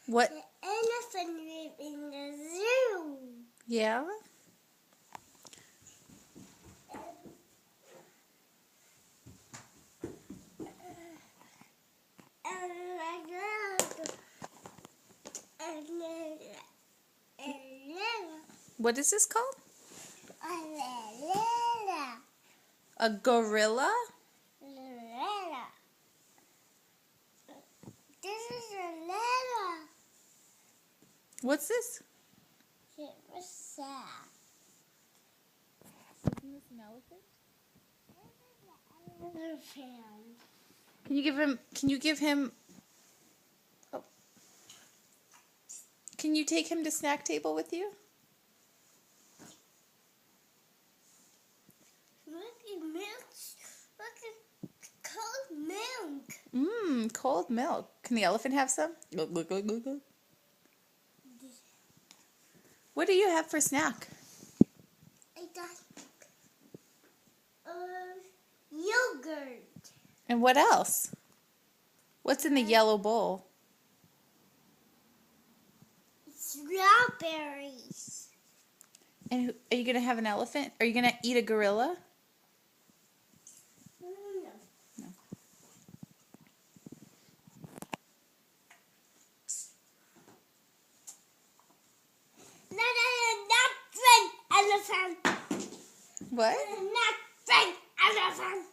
What? The elephant lives in the zoo. Yeah? What is this called? A gorilla? This is a letter. What's this? It was sad. Isn't this an elephant? Elephant. Can you give him oh. Can you take him to snack table with you? Look at milk. Look at cold milk. Cold milk. Can the elephant have some? What do you have for snack? I got yogurt. And what else? What's in the yellow bowl? Strawberries. And are you going to have an elephant? Are you going to eat a gorilla? No. No. Not drink elephant. What? Not drink elephant.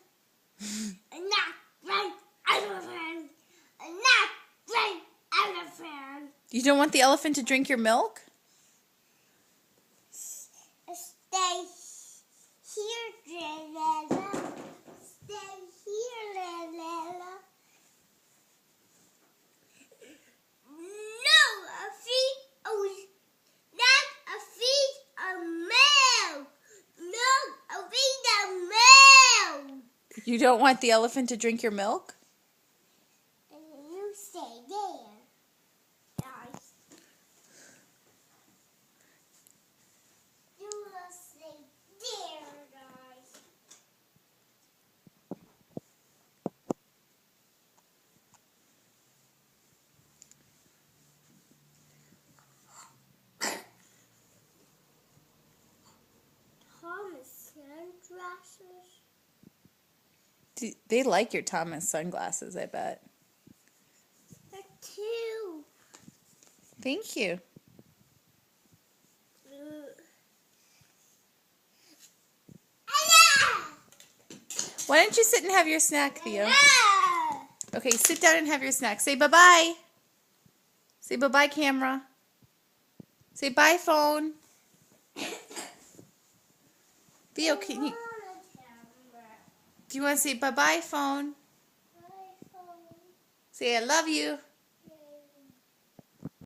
Not drink elephant. Not drink elephant. You don't want the elephant to drink your milk? Stay here, Lila. Stay here, Lila. No, not a feed of milk. No, a feed of milk. You don't want the elephant to drink your milk? And you stay there. Guys. You will stay there, guys. Thomas sunglasses. They like your Thomas sunglasses, I bet. They're two. Thank you. Why don't you sit and have your snack, Theo? Okay, sit down and have your snack. Say bye-bye. Say bye-bye, camera. Say bye, phone. Theo, can you... Do you want to say bye-bye, phone? Bye, phone. Say I love you.